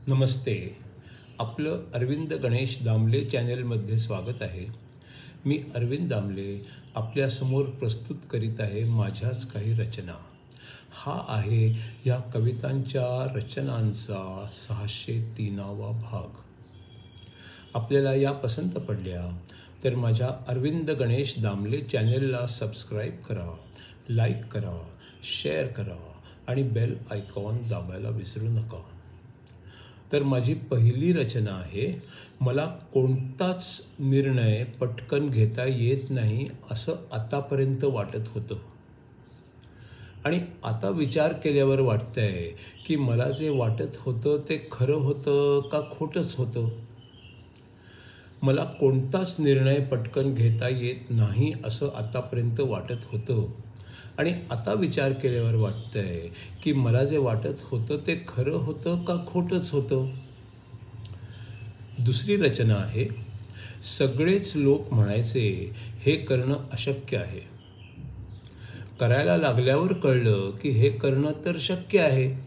नमस्ते. आपलं अरविंद गणेश दामले चॅनेलमध्ये स्वागत आहे. मी अरविंद दामले आपल्यासमोर प्रस्तुत करीत आहे माझ्याच काही रचना. हा आहे या कवितांच्या रचनांचा 603वा भाग. आपल्याला या पसंत पडल्या तर माझ्या अरविंद गणेश दामले चॅनेलला सबस्क्राईब करा, लाईक करा, शेअर करा आणि बेल आयकॉन दाबायला विसरू नका. तर माझी पहिली रचना आहे, मला कोणताच निर्णय पटकन घेता येत नाही असं आतापर्यंत वाटत होतं. आणि आता विचार केल्यावर वाटतंय की मला जे वाटत होतं ते खरं होतं का खोटंच होतं. मला कोणताच निर्णय पटकन घेता येत नाही असं आतापर्यंत वाटत होतं. आणि आता विचार केल्यावर वाटतंय की मला जे वाटत होतं ते खरं होतं का खोटंच होतं. दुसरी रचना आहे, सगळेच लोक म्हणायचे हे करणं अशक्य आहे. करायला लागल्यावर कळलं की हे करणं तर शक्य आहे.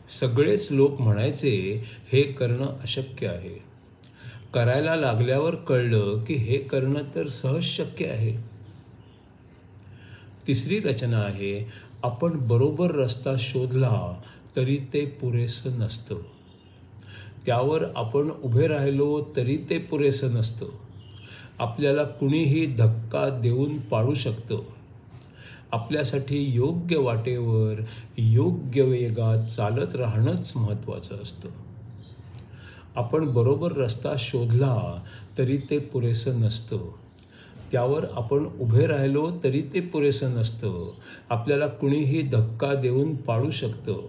सगळेच लोक म्हणायचे हे करणं अशक्य आहे. करायला लागल्यावर कळलं की हे करणं तर सहज शक्य आहे. तिसरी रचना आहे, आपण बरोबर रस्ता शोधला तरी ते पुरेसं नसतं. त्यावर आपण उभे राहिलो तरी ते पुरेसं नसतं. आपल्याला कुणीही धक्का देऊन पाडू शकतं. आपल्यासाठी योग्य वाटेवर योग्य वेगात चालत राहणंच महत्त्वाचं असतं. आपण बरोबर रस्ता शोधला तरी ते पुरेसं नसतं. त्यावर आपण उभे राहिलो तरी ते पुरेसं नसतं. आपल्याला कुणीही धक्का देऊन पाडू शकतं.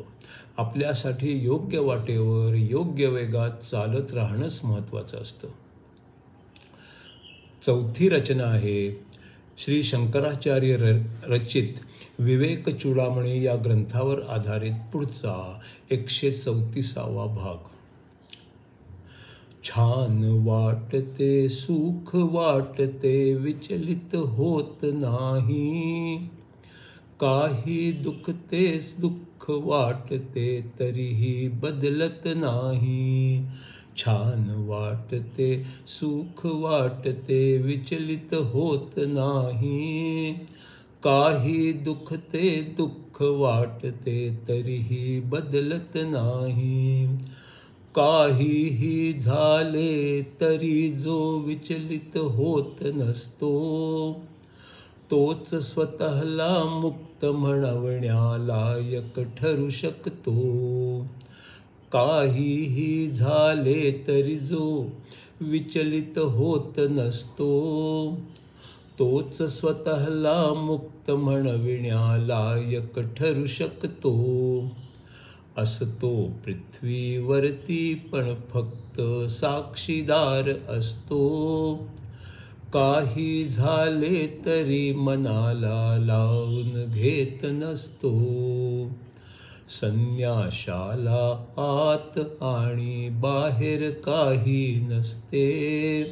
आपल्यासाठी योग्य वाटेवर योग्य वेगात चालत राहणंच महत्त्वाचं असतं. चौथी रचना आहे, श्री शंकराचार्य रचित विवेक चूडामणी या ग्रंथावर आधारित पुढचा 134वा भाग. छान वाटते, सुख वाटते, विचलित होत नाही. काही दुखतेच दुःख वाटते, तरीही बदलत नाही. छान वाटते, सुख वाटते, विचलित होत नाही. काही दुखते दुःख वाटते, तरीही बदलत नाही. काहीही झाले तरी जो विचलित होत नसतो, तोच स्वतःला मुक्त म्हणवण्यालायक ठरू शकतो. काहीही झाले तरी जो विचलित होत नसतो, तोच स्वतःला मुक्त म्हणविण्यालायक ठरू शकतो. असतो पृथ्वीवरती पण फक्त साक्षीदार असतो. काही झाले तरी मनाला लावून घेत नसतो. संन्याशाला आत आणि बाहेर काही नसते,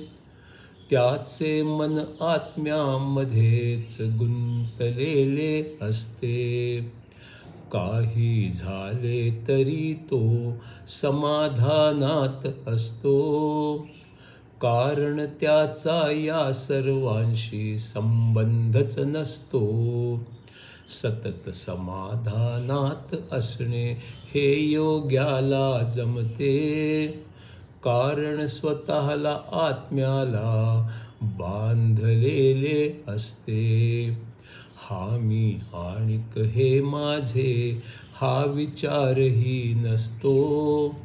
त्याचे मन आत्म्यामध्येच गुंतलेले असते. काही झाले तरी तो समाधानात असतो, कारण त्याचा या सर्वांशी संबंधच नसतो. सतत समाधानात असणे हे योग्याला जमते, कारण स्वतःला आत्म्याला बांधलेले असते. हा मी आणिक हे माझे हा विचारही नसतो.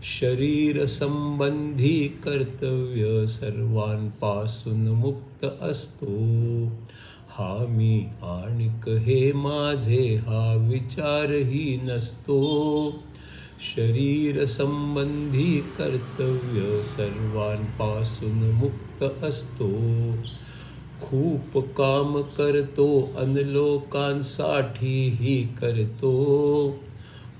शरीर संबंधी कर्तव्य सर्वांपासून मुक्त असतो. हा मी आणिक हे माझे हा विचारही नसतो. शरीर संबंधी कर्तव्य सर्वांपासून मुक्त असतो. खूप काम करतो अन लोकांसाठीही करतो,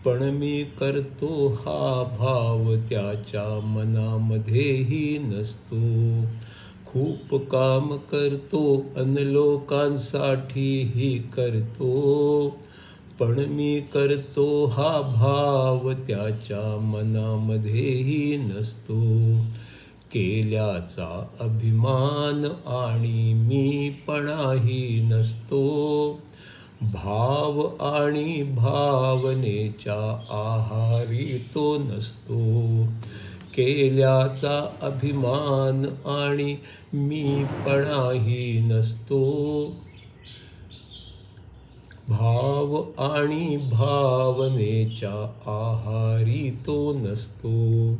पण मी करतो हा भाव त्याच्या मनामध्येही नसतो. खूप काम करतो अन लोकांसाठीही करतो, पण मी करतो हा भाव त्याच्या मनामध्येही नसतो. केल्याचा अभिमान आणि मीपणाही नसतो. भाव आणि भावनेच्या आहारी तो नसतो. केल्याचा अभिमान आणि मीपणाही नसतो. भाव आणि भावनेच्या आहारी तो नसतो.